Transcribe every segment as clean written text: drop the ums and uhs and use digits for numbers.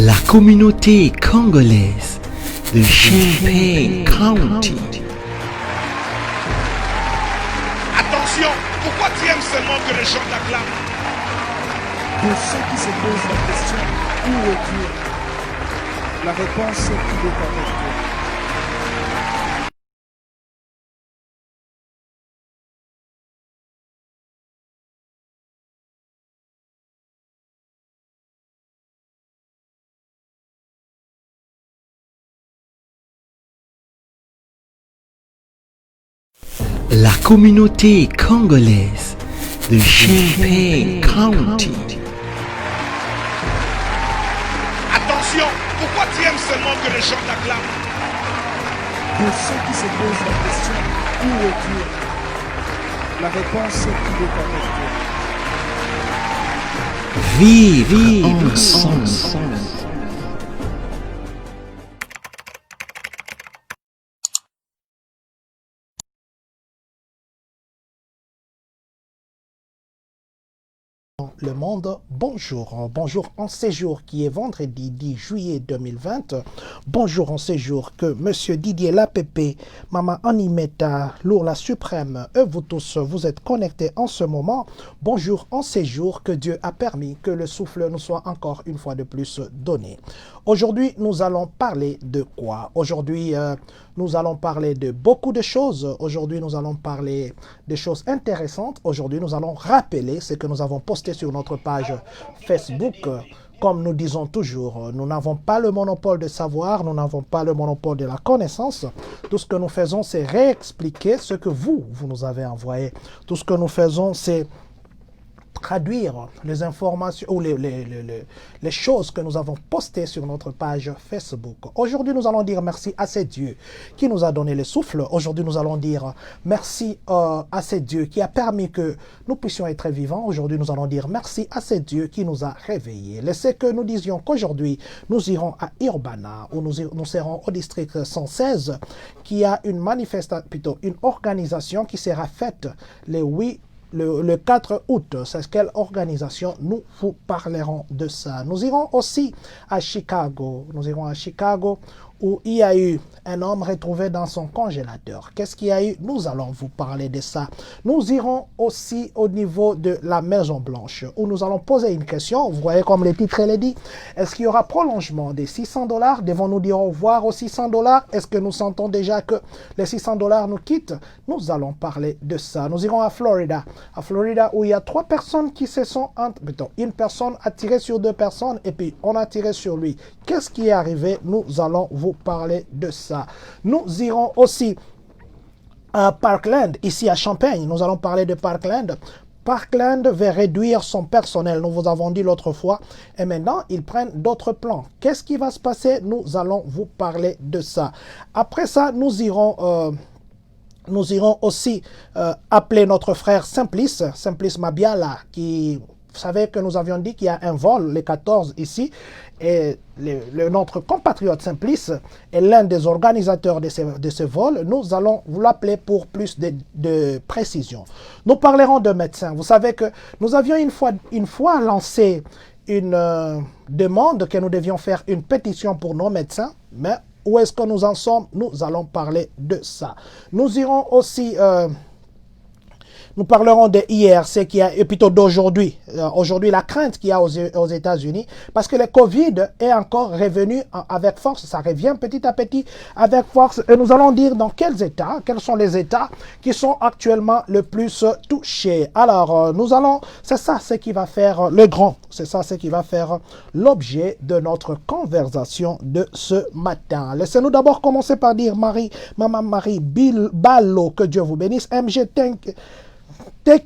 La communauté congolaise de Champaign County. Attention, pourquoi tu aimes seulement que les gens t'acclament? Pour ceux qui se posent la question, où est Dieu? La réponse est qu'il est avec toi. La communauté congolaise de Champaign County. Attention, pourquoi tu aimes seulement que les gens t'acclament? Pour ceux qui se posent la question, où est Dieu? La réponse est qu'il est avec toi. Vive ensemble. Le monde, bonjour. Bonjour en séjour qui est vendredi 10 juillet 2020. Bonjour en séjour que Monsieur Didier Lapépé, Maman Animeta, l'Ourla Suprême et vous tous, vous êtes connectés en ce moment. Bonjour en séjour que Dieu a permis que le souffle nous soit encore une fois de plus donné. Aujourd'hui, nous allons parler de quoi? Aujourd'hui, nous allons parler de beaucoup de choses. Aujourd'hui, nous allons parler des choses intéressantes. Aujourd'hui, nous allons rappeler ce que nous avons posté sur notre page Facebook. Comme nous disons toujours, nous n'avons pas le monopole de savoir, nous n'avons pas le monopole de la connaissance. Tout ce que nous faisons, c'est réexpliquer ce que vous nous avez envoyé. Tout ce que nous faisons, c'est traduire les informations ou les choses que nous avons postées sur notre page Facebook. Aujourd'hui, nous allons dire merci à ces dieux qui nous a donné le souffle. Aujourd'hui, nous allons dire merci à ces dieux qui a permis que nous puissions être vivants. Aujourd'hui, nous allons dire merci à ces dieux qui nous a réveillés. Laissez que nous disions qu'aujourd'hui, nous irons à Urbana, où nous serons au district 116, qui a une manifestation, plutôt une organisation qui sera faite le 4 août. C'est quelle organisation? Nous vous parlerons de ça. Nous irons aussi à Chicago. Nous irons à Chicago où il y a eu un homme retrouvé dans son congélateur. Qu'est-ce qu'il y a eu? Nous allons vous parler de ça. Nous irons aussi au niveau de la Maison Blanche où nous allons poser une question. Vous voyez comme le titre le dit. Est-ce qu'il y aura prolongement des $600? Devons-nous dire au revoir aux $600? Est-ce que nous sentons déjà que les $600 nous quittent? Nous allons parler de ça. Nous irons à Florida. À Florida où il y a 3 personnes qui se sont... Une personne a tiré sur 2 personnes et puis on a tiré sur lui. Qu'est-ce qui est arrivé? Nous allons vous parler de ça. Nous irons aussi à Parkland, ici à Champaign. Nous allons parler de Parkland. Parkland va réduire son personnel, nous vous avons dit l'autre fois, et maintenant ils prennent d'autres plans. Qu'est-ce qui va se passer? Nous allons vous parler de ça. Après ça, nous irons aussi appeler notre frère Simplice Mabiala, qui... Vous savez que nous avions dit qu'il y a un vol, les 14 ici, et notre compatriote Simplice est l'un des organisateurs de ce vol. Nous allons vous l'appeler pour plus de précision. Nous parlerons de médecins. Vous savez que nous avions une fois lancé une demande que nous devions faire une pétition pour nos médecins, mais où est-ce que nous en sommes? Nous allons parler de ça. Nous irons aussi... Nous parlerons de hier, ce qui a, et plutôt d'aujourd'hui. Aujourd'hui, la crainte qu'il y a aux États-Unis, parce que le Covid est encore revenu avec force. Ça revient petit à petit avec force. Et nous allons dire dans quels sont les États qui sont actuellement le plus touchés. Alors, c'est ça ce qui va faire le grand. C'est ça ce qui va faire l'objet de notre conversation de ce matin. Laissez-nous d'abord commencer par dire Maman Marie Ballo, que Dieu vous bénisse. MG Tank.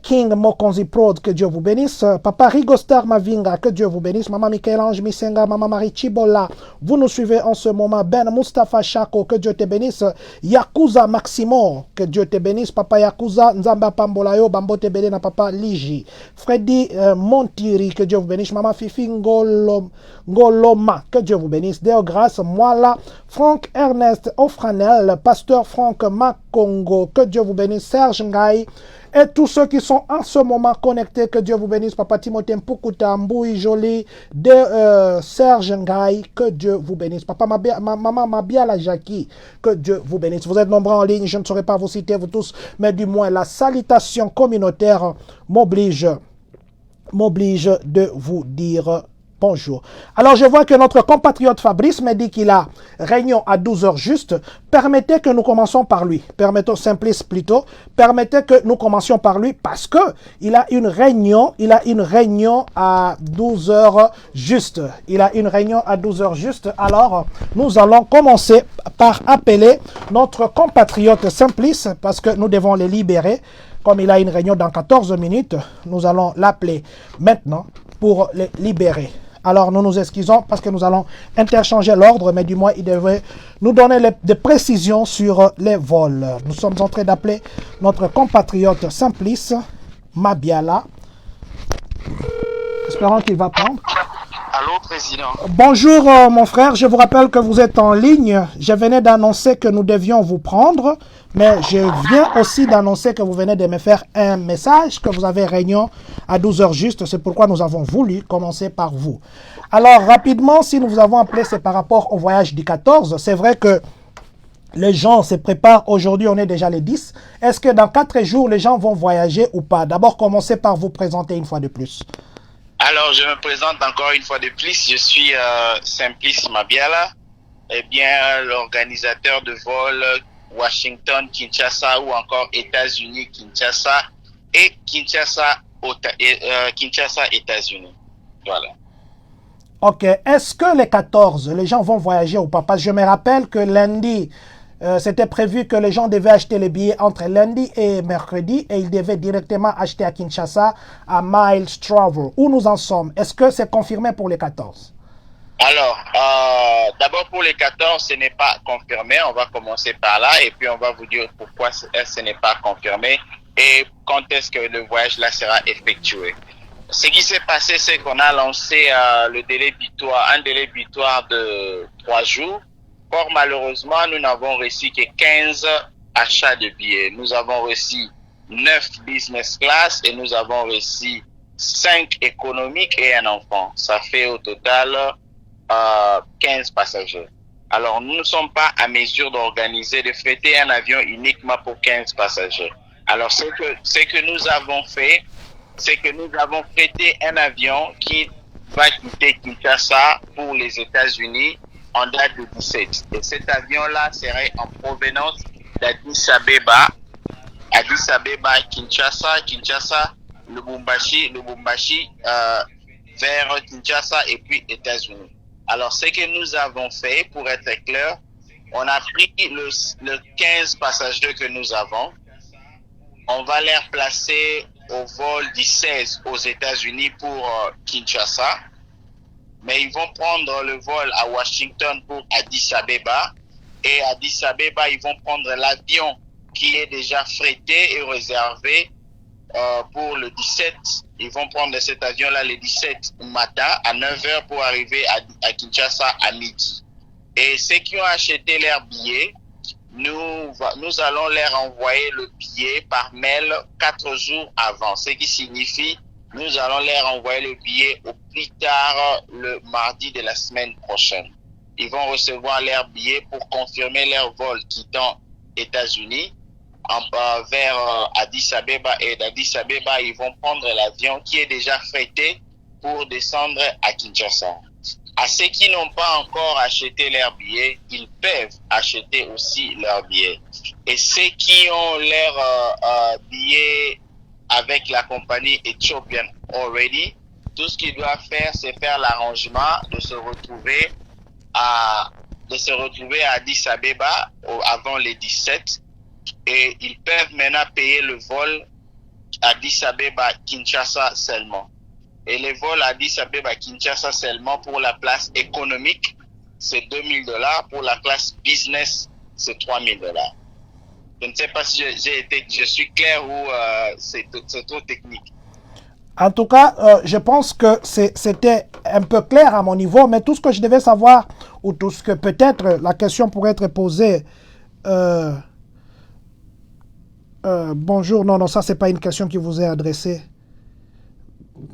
King Mokonzi Prod, que Dieu vous bénisse. Papa Rigostar Mavinga, que Dieu vous bénisse. Maman Michel-Ange Misenga, Maman Marie Chibola, vous nous suivez en ce moment. Ben Mustafa Chako, que Dieu te bénisse. Yakuza Maximo, que Dieu te bénisse. Papa Yakuza Nzamba Pambolayo, Bambo te bénisse. Papa Ligi. Freddy Montiri, que Dieu vous bénisse. Maman Fifi Ngoloma, que Dieu vous bénisse. Deo Grâce, moi là. Franck Ernest Ofranel, Pasteur Franck Makongo, que Dieu vous bénisse. Serge Ngaï, Et tous ceux qui sont en ce moment connectés, que Dieu vous bénisse. Papa Timothée Mpukuta, Mbouy Jolie, Serge Ngaï, que Dieu vous bénisse. Papa Maman Mabia la Jackie, que Dieu vous bénisse. Vous êtes nombreux en ligne, je ne saurais pas vous citer vous tous, mais du moins la salutation communautaire m'oblige de vous dire bonjour. Alors, je vois que notre compatriote Fabrice me dit qu'il a réunion à 12 heures juste. Permettez que nous commencions par lui. Permettons Simplice plutôt. Permettez que nous commencions par lui parce que il a une réunion à 12 heures juste. Il a une réunion à 12 heures juste. Alors, nous allons commencer par appeler notre compatriote Simplice parce que nous devons les libérer. Comme il a une réunion dans 14 minutes, nous allons l'appeler maintenant pour les libérer. Alors, nous nous excusons parce que nous allons interchanger l'ordre, mais du moins, il devait nous donner des précisions sur les vols. Nous sommes en train d'appeler notre compatriote Simplice Mabiala. Espérons qu'il va prendre. Allô, président. Bonjour, mon frère. Je vous rappelle que vous êtes en ligne. Je venais d'annoncer que nous devions vous prendre, mais je viens aussi d'annoncer que vous venez de me faire un message, que vous avez réunion à 12 heures juste. C'est pourquoi nous avons voulu commencer par vous. Alors, rapidement, si nous vous avons appelé, c'est par rapport au voyage du 14. C'est vrai que les gens se préparent. Aujourd'hui, on est déjà les 10. Est-ce que dans 4 jours, les gens vont voyager ou pas? D'abord, commencez par vous présenter une fois de plus. Alors, je me présente encore une fois de plus. Je suis Simplice Mabiala, eh bien l'organisateur de vol Washington, Kinshasa ou encore États-Unis, Kinshasa et Kinshasa, États-Unis. Voilà. Ok. Est-ce que les 14, les gens vont voyager ou pas? Parce que je me rappelle que lundi, c'était prévu que les gens devaient acheter les billets entre lundi et mercredi et ils devaient directement acheter à Kinshasa, à Miles Travel. Où nous en sommes? Est-ce que c'est confirmé pour les 14? Alors, d'abord pour les 14, ce n'est pas confirmé. On va commencer par là et puis on va vous dire pourquoi ce n'est pas confirmé et quand est-ce que le voyage là sera effectué. Ce qui s'est passé, c'est qu'on a lancé le délai butoir, un délai butoir de 3 jours. Or, malheureusement, nous n'avons reçu que 15 achats de billets. Nous avons reçu 9 business class et nous avons reçu 5 économiques et un enfant. Ça fait au total 15 passagers. Alors, nous ne sommes pas à mesure d'organiser, de fêter un avion uniquement pour 15 passagers. Alors, ce que nous avons fait, c'est que nous avons fêté un avion qui va quitter Kinshasa pour les États-Unis en date de 17. Et cet avion-là serait en provenance d'Addis Abeba, Kinshasa, Lubumbashi, vers Kinshasa et puis États-Unis. Alors, ce que nous avons fait, pour être clair, on a pris le 15 passagers que nous avons. On va les placer au vol 16 aux États-Unis pour Kinshasa. Mais ils vont prendre le vol à Washington pour Addis Abeba. Et à Addis Abeba, ils vont prendre l'avion qui est déjà frété et réservé pour le 17. Ils vont prendre cet avion-là le 17 matin à 9h pour arriver à Kinshasa à midi. Et ceux qui ont acheté leurs billets, nous allons leur envoyer le billet par mail 4 jours avant. Ce qui signifie nous allons leur envoyer le billet au plus tard le mardi de la semaine prochaine. Ils vont recevoir leur billet pour confirmer leur vol quittant États-Unis vers Addis Abeba. Et d'Addis Abeba, ils vont prendre l'avion qui est déjà frété pour descendre à Kinshasa. À ceux qui n'ont pas encore acheté leur billet, ils peuvent acheter aussi leur billet. Et ceux qui ont leur billet avec la compagnie Ethiopian Already, tout ce qu'ils doivent faire, c'est faire l'arrangement de se retrouver à Addis Abeba avant les 17 et ils peuvent maintenant payer le vol Addis Abeba Kinshasa seulement. Et les vols Addis Abeba Kinshasa seulement pour la place économique, c'est $2,000. Pour la classe business, c'est $3,000. Je ne sais pas si je suis clair ou c'est trop technique. En tout cas, je pense que c'était un peu clair à mon niveau, mais tout ce que je devais savoir, ou tout ce que peut-être la question pourrait être posée, Bonjour, non, ça, c'est pas une question qui vous est adressée.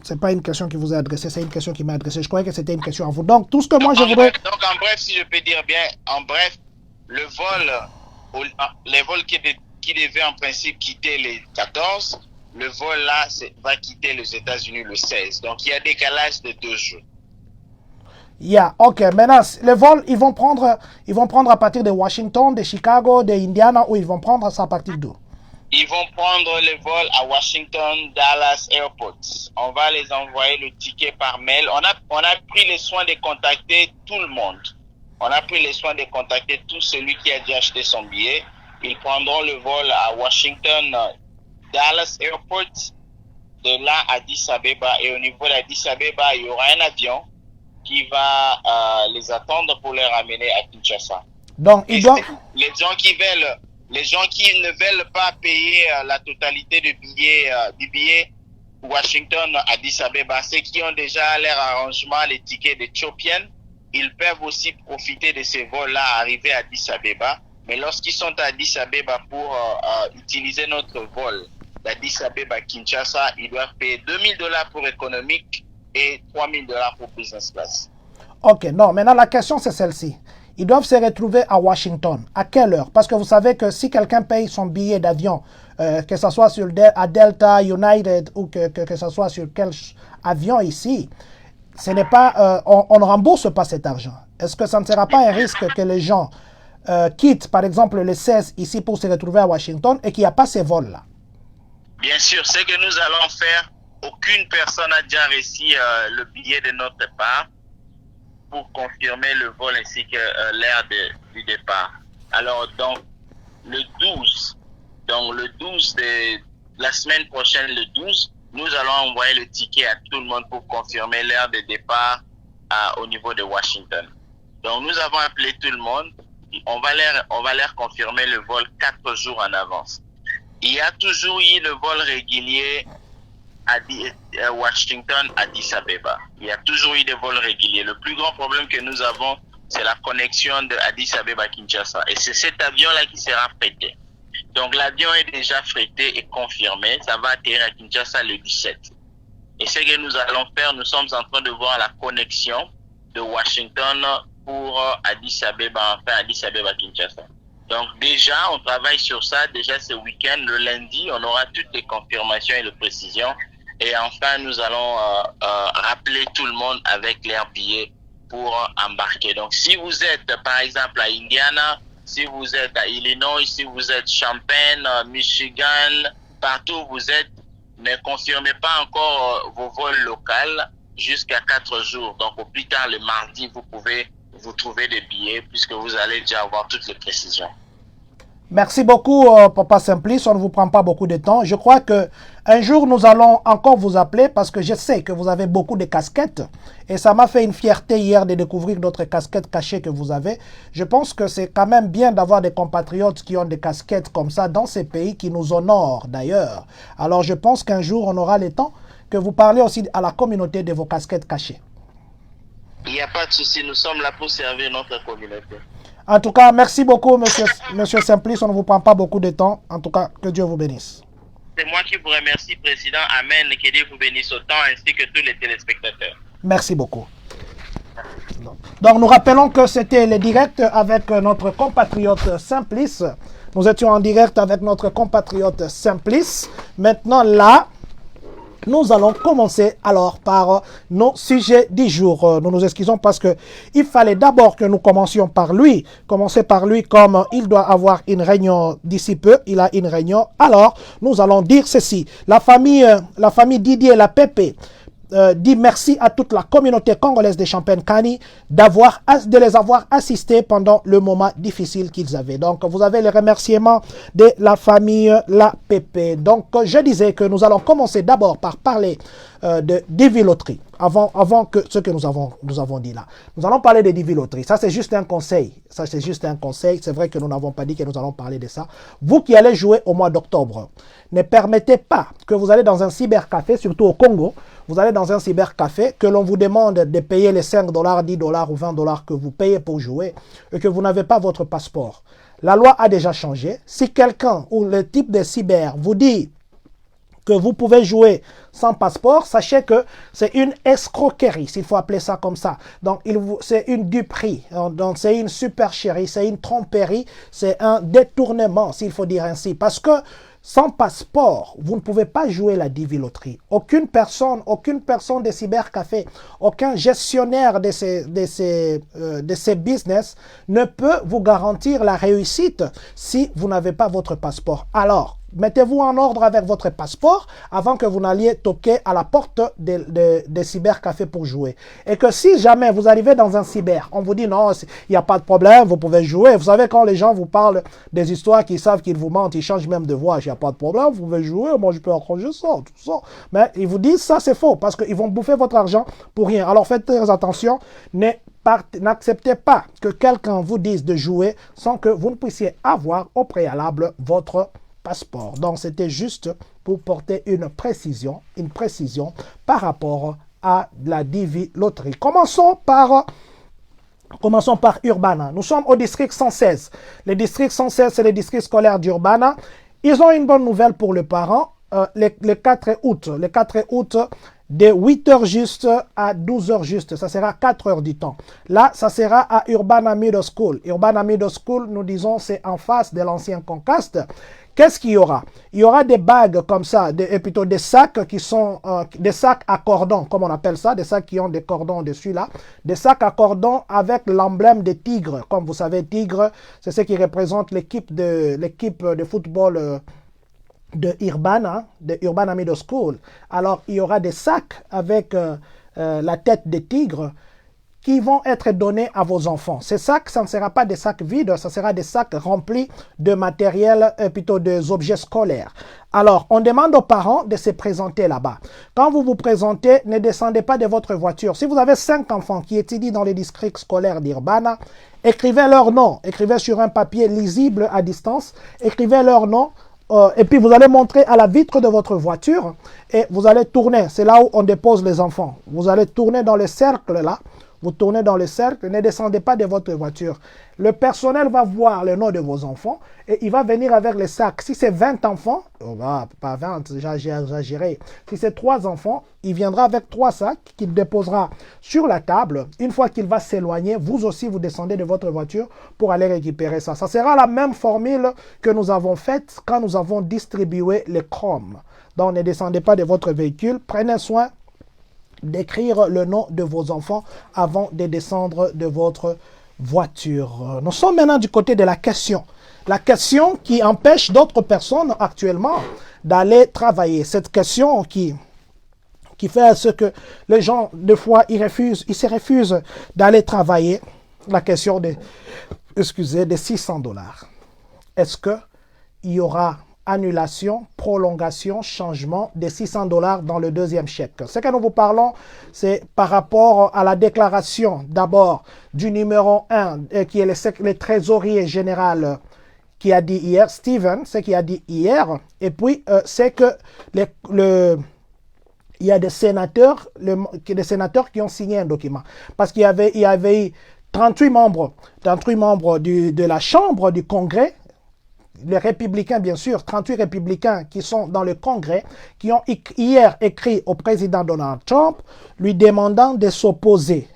C'est pas une question qui vous est adressée, c'est une question qui m'est adressée. Je croyais que c'était une question à vous. Donc, tout ce que moi, je voudrais... Donc, en bref, si je peux dire bien, en bref, le vol, les vols qui devaient en principe quitter les 14, le vol là va quitter les États-Unis le 16. Donc, il y a décalage de 2 jours. Ok. Maintenant, les vols, ils vont prendre à partir de Washington, de Chicago, de Indiana, ou ils vont prendre ça à partir d'où? Ils vont prendre les vols à Washington, Dallas Airport. On va les envoyer le ticket par mail. On a pris les soins de contacter tout le monde. On a pris les soins de contacter tout celui qui a déjà acheté son billet. Ils prendront le vol à Washington, Dallas Airport, de là à Addis Abeba. Et au niveau d'Addis Abeba, il y aura un avion qui va les attendre pour les ramener à Kinshasa. Donc, les gens qui ne veulent pas payer la totalité du billet Washington Addis Abeba, ceux qui ont déjà leur arrangement, les tickets d'Ethiopian, ils peuvent aussi profiter de ces vols-là, arriver à Addis Abeba. Mais lorsqu'ils sont à Addis Abeba pour utiliser notre vol d'Addis Abeba Kinshasa, ils doivent payer $2,000 pour économique et $3,000 pour business class. Ok, non, maintenant la question c'est celle-ci. Ils doivent se retrouver à Washington. À quelle heure? Parce que vous savez que si quelqu'un paye son billet d'avion, que ce soit à Delta, United ou que ce soit sur quel avion ici, ce n'est pas, on ne rembourse pas cet argent. Est-ce que ça ne sera pas un risque que les gens quittent, par exemple, le 16 ici pour se retrouver à Washington et qu'il n'y a pas ces vols-là? Bien sûr, ce que nous allons faire, aucune personne n'a déjà reçu le billet de notre part pour confirmer le vol ainsi que l'heure du départ. Alors, donc, le 12 de la semaine prochaine, le 12, nous allons envoyer le ticket à tout le monde pour confirmer l'heure de départ au niveau de Washington. Donc, nous avons appelé tout le monde. On va leur confirmer le vol 4 jours en avance. Il y a toujours eu le vol régulier à Washington, Addis Abeba. Il y a toujours eu des vols réguliers. Le plus grand problème que nous avons, c'est la connexion de Addis Abeba Kinshasa. Et c'est cet avion-là qui sera frété. Donc l'avion est déjà frété et confirmé. Ça va atterrir à Kinshasa le 17. Et ce que nous allons faire, nous sommes en train de voir la connexion de Washington pour Addis Abeba, enfin Addis Abeba Kinshasa. Donc déjà, on travaille sur ça. Déjà ce week-end, le lundi, on aura toutes les confirmations et les précisions. Et enfin, nous allons rappeler tout le monde avec leurs billets pour embarquer. Donc, si vous êtes, par exemple, à Indiana, si vous êtes à Illinois, si vous êtes Champaign, Michigan, partout où vous êtes, ne confirmez pas encore vos vols locaux jusqu'à 4 jours. Donc, au plus tard, le mardi, vous pouvez vous trouver des billets puisque vous allez déjà avoir toutes les précisions. Merci beaucoup, Papa Simplice. On ne vous prend pas beaucoup de temps. Je crois que un jour, nous allons encore vous appeler parce que je sais que vous avez beaucoup de casquettes. Et ça m'a fait une fierté hier de découvrir d'autres casquettes cachées que vous avez. Je pense que c'est quand même bien d'avoir des compatriotes qui ont des casquettes comme ça dans ces pays qui nous honorent d'ailleurs. Alors, je pense qu'un jour, on aura le temps que vous parlez aussi à la communauté de vos casquettes cachées. Il n'y a pas de souci. Nous sommes là pour servir notre communauté. En tout cas, merci beaucoup, monsieur Simplice. On ne vous prend pas beaucoup de temps. En tout cas, que Dieu vous bénisse. C'est moi qui vous remercie, Président. Amen. Que Dieu vous bénisse autant, ainsi que tous les téléspectateurs. Merci beaucoup. Donc, nous rappelons que c'était le direct avec notre compatriote Simplice. Nous étions en direct avec notre compatriote Simplice. Maintenant, là, nous allons commencer alors par nos sujets du jour. Nous nous excusons parce que il fallait d'abord que nous commencions par lui. Commencer par lui comme il doit avoir une réunion d'ici peu. Il a une réunion. Alors, nous allons dire ceci. La famille Didier La Pépé dit merci à toute la communauté congolaise de Champagne-Kani de les avoir assistés pendant le moment difficile qu'ils avaient. Donc, vous avez les remerciements de la famille La Pépé. Donc, je disais que nous allons commencer d'abord par parler de diviloterie. Avant que ce que nous avons dit là. Nous allons parler de diviloterie. Ça, c'est juste un conseil. Ça, c'est juste un conseil. C'est vrai que nous n'avons pas dit que nous allons parler de ça. Vous qui allez jouer au mois d'octobre, ne permettez pas que vous allez dans un cybercafé, surtout au Congo, vous allez dans un cybercafé, que l'on vous demande de payer les $5, $10 ou $20 que vous payez pour jouer et que vous n'avez pas votre passeport. La loi a déjà changé. Si quelqu'un ou le type de cyber vous dit que vous pouvez jouer sans passeport, sachez que c'est une escroquerie, s'il faut appeler ça comme ça. Donc, c'est une duperie, donc c'est une supercherie, c'est une tromperie, c'est un détournement, s'il faut dire ainsi. Parce que sans passeport, vous ne pouvez pas jouer la Divi-Loterie. Aucune personne des cybercafés, aucun gestionnaire de ces business ne peut vous garantir la réussite si vous n'avez pas votre passeport. Alors, mettez-vous en ordre avec votre passeport avant que vous n'alliez toquer à la porte des cybercafés pour jouer. Et que si jamais vous arrivez dans un cyber, on vous dit non, il n'y a pas de problème, vous pouvez jouer. Vous savez, quand les gens vous parlent des histoires qu'ils savent qu'ils vous mentent, ils changent même de voix, il n'y a pas de problème, vous pouvez jouer, moi je peux arranger ça, tout ça. Mais ils vous disent ça, c'est faux, parce qu'ils vont bouffer votre argent pour rien. Alors faites très attention, n'acceptez pas que quelqu'un vous dise de jouer sans que vous ne puissiez avoir au préalable votre passeport. Donc, c'était juste pour porter une précision par rapport à la Divi-Loterie. Commençons par Urbana. Nous sommes au district 116. Le district 116, c'est le district scolaire d'Urbana. Ils ont une bonne nouvelle pour les parents. Le 4 août, de 8h juste à 12h juste. Ça sera 4 heures du temps. Là, ça sera à Urbana Middle School. Urbana Middle School, nous disons, c'est en face de l'ancien Concast. Qu'est-ce qu'il y aura? Il y aura des bagues comme ça, plutôt des sacs qui sont des sacs à cordon, comme on appelle ça, des sacs qui ont des cordons dessus là, des sacs à cordon avec l'emblème des Tigres. Comme vous savez, Tigre, c'est ce qui représente l'équipe de football de Urbana Middle School. Alors, il y aura des sacs avec la tête des tigres qui vont être donnés à vos enfants. Ces sacs, ça ne sera pas des sacs vides, ça sera des sacs remplis de matériel, plutôt des objets scolaires. Alors, on demande aux parents de se présenter là-bas. Quand vous vous présentez, ne descendez pas de votre voiture. Si vous avez 5 enfants qui étudient dans les districts scolaires d'Urbana, écrivez leur nom, écrivez sur un papier lisible à distance, écrivez leur nom, et puis vous allez montrer à la vitre de votre voiture et vous allez tourner. C'est là où on dépose les enfants. Vous allez tourner dans le cercle là. Vous tournez dans le cercle, ne descendez pas de votre voiture. Le personnel va voir le nom de vos enfants et il va venir avec les sacs. Si c'est 20 enfants, pas 20, j'ai exagéré. Si c'est 3 enfants, il viendra avec 3 sacs qu'il déposera sur la table. Une fois qu'il va s'éloigner, vous aussi vous descendez de votre voiture pour aller récupérer ça. Ça sera la même formule que nous avons faite quand nous avons distribué les chromes. Donc ne descendez pas de votre véhicule, prenez soin d'écrire le nom de vos enfants avant de descendre de votre voiture. Nous sommes maintenant du côté de la question. La question qui empêche d'autres personnes actuellement d'aller travailler. Cette question qui fait à ce que les gens, des fois, ils se refusent d'aller travailler. La question des $600. Est-ce qu'il y aura annulation, prolongation, changement des $600 dans le deuxième chèque? Ce que nous vous parlons, c'est par rapport à la déclaration d'abord du numéro 1, qui est le trésorier général qui a dit hier, Steven, ce qu'il a dit hier, et puis c'est que il y a des sénateurs qui ont signé un document, parce qu'il y avait eu 38 membres de la Chambre du Congrès, les républicains, bien sûr, 38 républicains qui sont dans le Congrès, qui ont hier écrit au président Donald Trump, lui demandant de s'opposer,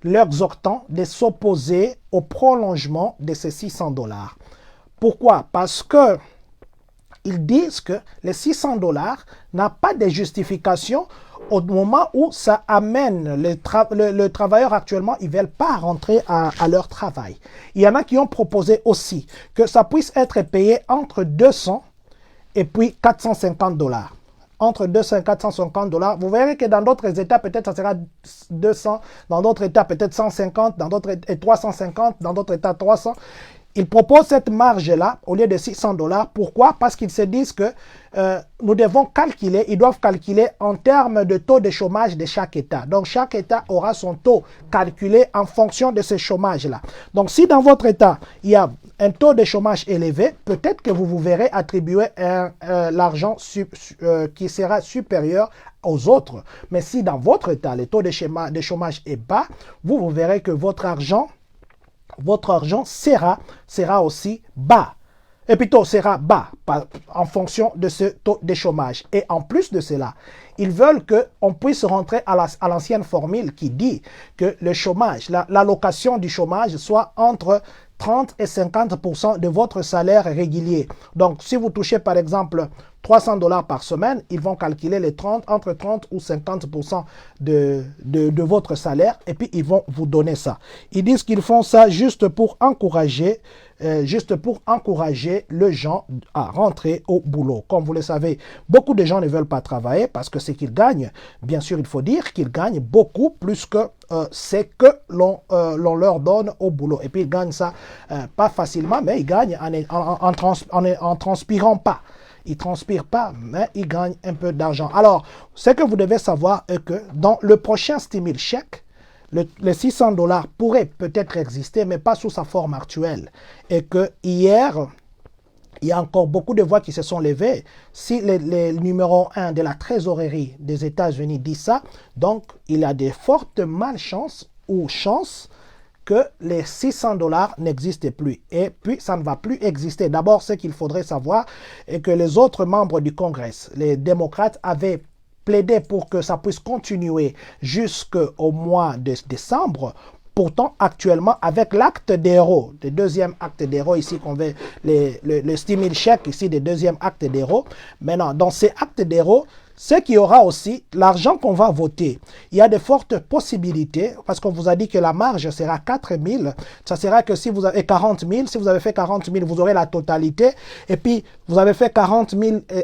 l'exhortant de s'opposer au prolongement de ces $600. Pourquoi? Parce que ils disent que les $600 n'a pas de justification au moment où ça amène le travailleur actuellement, ils ne veulent pas rentrer à leur travail. Il y en a qui ont proposé aussi que ça puisse être payé entre 200 et puis $450. Entre 200 et $450. Vous verrez que dans d'autres États, peut-être ça sera 200, dans d'autres États, peut-être 150, dans d'autres 350, dans d'autres États 300. Ils proposent cette marge-là au lieu de $600. Pourquoi? Parce qu'ils se disent que nous devons calculer, ils doivent calculer en termes de taux de chômage de chaque État. Donc, chaque État aura son taux calculé en fonction de ce chômage-là. Donc, si dans votre État, il y a un taux de chômage élevé, peut-être que vous verrez attribuer l'argent qui sera supérieur aux autres. Mais si dans votre État, le taux de chômage est bas, vous verrez que votre argent votre argent sera aussi bas. Et plutôt sera bas en fonction de ce taux de chômage. Et en plus de cela, ils veulent qu'on puisse rentrer à l'ancienne formule qui dit que le chômage, l'allocation du chômage soit entre 30 et 50% de votre salaire régulier. Donc, si vous touchez par exemple $300 par semaine, ils vont calculer les entre 30 ou 50% de votre salaire et puis ils vont vous donner ça. Ils disent qu'ils font ça juste pour encourager les gens à rentrer au boulot. Comme vous le savez, beaucoup de gens ne veulent pas travailler parce que ce qu'ils gagnent, bien sûr, il faut dire qu'ils gagnent beaucoup plus que ce que l'on leur donne au boulot. Et puis, ils gagnent ça pas facilement, mais ils gagnent en transpirant pas. Ils ne transpirent pas, mais ils gagnent un peu d'argent. Alors, ce que vous devez savoir est que dans le prochain stimulus chèque, les $600 pourraient peut-être exister, mais pas sous sa forme actuelle. Et que hier, il y a encore beaucoup de voix qui se sont levées. Si le numéro 1 de la trésorerie des États-Unis dit ça, donc il y a de fortes malchances ou chances que les $600 n'existent plus. Et puis, ça ne va plus exister. D'abord, ce qu'il faudrait savoir est que les autres membres du Congrès, les démocrates, avaient plaidé pour que ça puisse continuer jusqu'au mois de décembre. Pourtant, actuellement, avec l'acte d'héros, le deuxième acte d'héros ici, qu'on veut, le stimulus chèque ici, le deuxième acte d'héros. Maintenant, dans ces actes d'héros, ce qui aura aussi, l'argent qu'on va voter, il y a de fortes possibilités, parce qu'on vous a dit que la marge sera 4 000, ça sera que si vous avez 40 000, si vous avez fait 40 000, vous aurez la totalité, et puis vous avez fait 40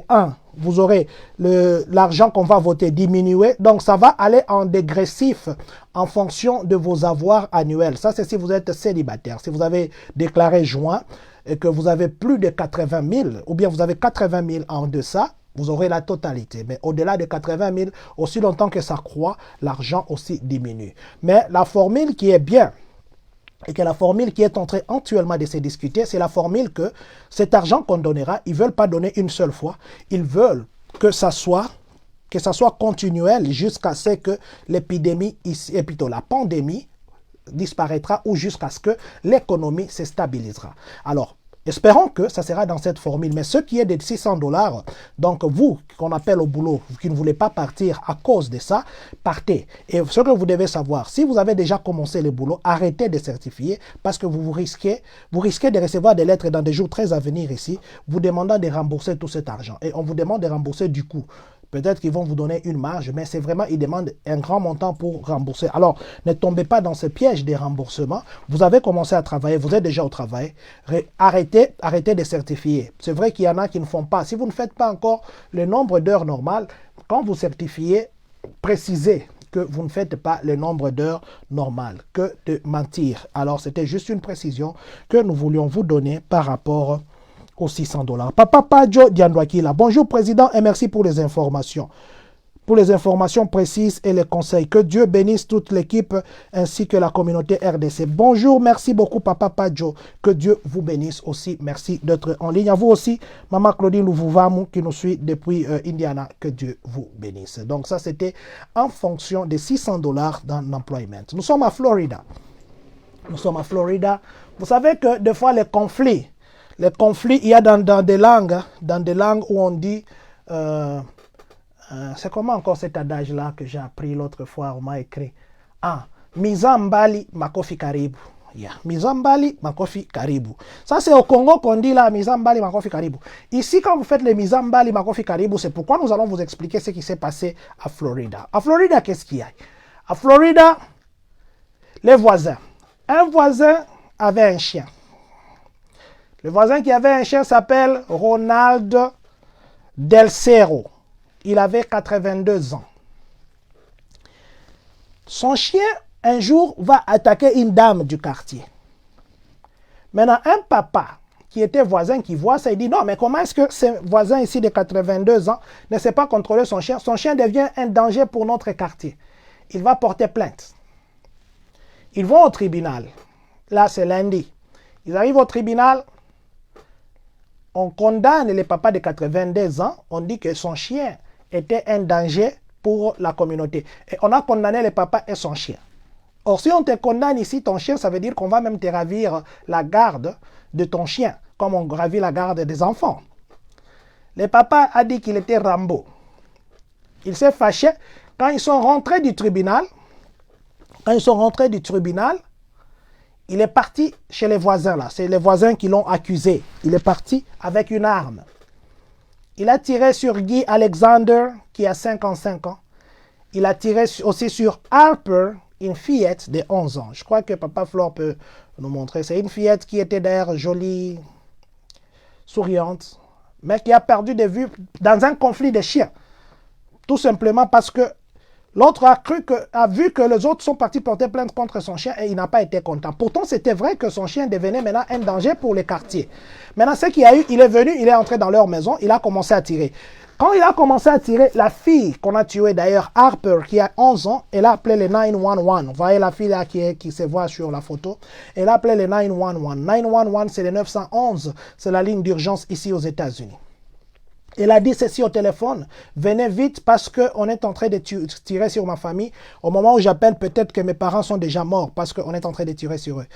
001, vous aurez l'argent qu'on va voter diminué, donc ça va aller en dégressif en fonction de vos avoirs annuels. Ça, c'est si vous êtes célibataire. Si vous avez déclaré joint et que vous avez plus de 80 000, ou bien vous avez 80 000 en deçà, vous aurez la totalité. Mais au-delà de 80 000, aussi longtemps que ça croît, l'argent aussi diminue. Mais la formule qui est bien, et que la formule qui est en train actuellement de se discuter, c'est la formule que cet argent qu'on donnera, ils ne veulent pas donner une seule fois. Ils veulent que ça soit continuel jusqu'à ce que l'épidémie, et plutôt la pandémie, disparaîtra ou jusqu'à ce que l'économie se stabilisera. Alors, espérons que ça sera dans cette formule. Mais ce qui est des $600, donc vous, qu'on appelle au boulot, qui ne voulez pas partir à cause de ça, partez. Et ce que vous devez savoir, si vous avez déjà commencé le boulot, arrêtez de certifier parce que vous risquez de recevoir des lettres dans des jours très à venir ici, vous demandant de rembourser tout cet argent. Et on vous demande de rembourser du coup. Peut-être qu'ils vont vous donner une marge, mais c'est vraiment, ils demandent un grand montant pour rembourser. Alors, ne tombez pas dans ce piège des remboursements. Vous avez commencé à travailler, vous êtes déjà au travail. Arrêtez de certifier. C'est vrai qu'il y en a qui ne font pas. Si vous ne faites pas encore le nombre d'heures normales, quand vous certifiez, précisez que vous ne faites pas le nombre d'heures normales, que de mentir. Alors, c'était juste une précision que nous voulions vous donner par rapport aux $600. Papa Padjo Diandouakila. Bonjour Président et merci pour les informations. Pour les informations précises et les conseils. Que Dieu bénisse toute l'équipe ainsi que la communauté RDC. Bonjour, merci beaucoup Papa Padjo. Que Dieu vous bénisse aussi. Merci d'être en ligne. À vous aussi, Maman Claudine Louvouvamu qui nous suit depuis Indiana. Que Dieu vous bénisse. Donc ça c'était en fonction des $600 dans l'employment. Nous sommes à Florida. Vous savez que des fois les conflits, il y a dans des langues où on dit, c'est comment encore cet adage-là que j'ai appris l'autre fois, on m'a écrit, Mizambali makofi karibu. Yeah. Mizambali makofi karibu. Ça c'est au Congo qu'on dit là, Mizambali makofi karibu. Ici, quand vous faites les Mizambali makofi karibu, c'est pourquoi nous allons vous expliquer ce qui s'est passé à Florida. À Florida, qu'est-ce qu'il y a? À Florida, les voisins. Un voisin avait un chien. Le voisin qui avait un chien s'appelle Ronald Del Cerro. Il avait 82 ans. Son chien, un jour, va attaquer une dame du quartier. Maintenant, un papa qui était voisin, qui voit ça, il dit, non, mais comment est-ce que ce voisin ici de 82 ans ne sait pas contrôler son chien? Son chien devient un danger pour notre quartier. Il va porter plainte. Ils vont au tribunal. Là, c'est lundi. Ils arrivent au tribunal. On condamne le papa de 82 ans. On dit que son chien était un danger pour la communauté. Et on a condamné le papa et son chien. Or, si on te condamne ici, ton chien, ça veut dire qu'on va même te ravir la garde de ton chien, comme on ravit la garde des enfants. Le papa a dit qu'il était Rambo. Il s'est fâché. Quand ils sont rentrés du tribunal, il est parti chez les voisins, là. C'est les voisins qui l'ont accusé. Il est parti avec une arme. Il a tiré sur Guy Alexander, qui a 55 ans. Il a tiré aussi sur Harper, une fillette de 11 ans. Je crois que Papa Flore peut nous montrer. C'est une fillette qui était d'ailleurs jolie, souriante, mais qui a perdu de vue dans un conflit de chiens. Tout simplement parce que l'autre a vu que les autres sont partis porter plainte contre son chien et il n'a pas été content. Pourtant, c'était vrai que son chien devenait maintenant un danger pour les quartiers. Maintenant, ce qu'il y a eu, il est venu, il est entré dans leur maison, il a commencé à tirer. Quand il a commencé à tirer, la fille qu'on a tuée d'ailleurs, Harper, qui a 11 ans, elle a appelé le 911. Vous voyez la fille là qui se voit sur la photo. Elle a appelé le 911. 911, c'est le 911. C'est la ligne d'urgence ici aux États-Unis. Elle a dit ceci au téléphone, venez vite parce qu'on est en train de tirer sur ma famille. Au moment où j'appelle, peut-être que mes parents sont déjà morts parce qu'on est en train de tirer sur eux.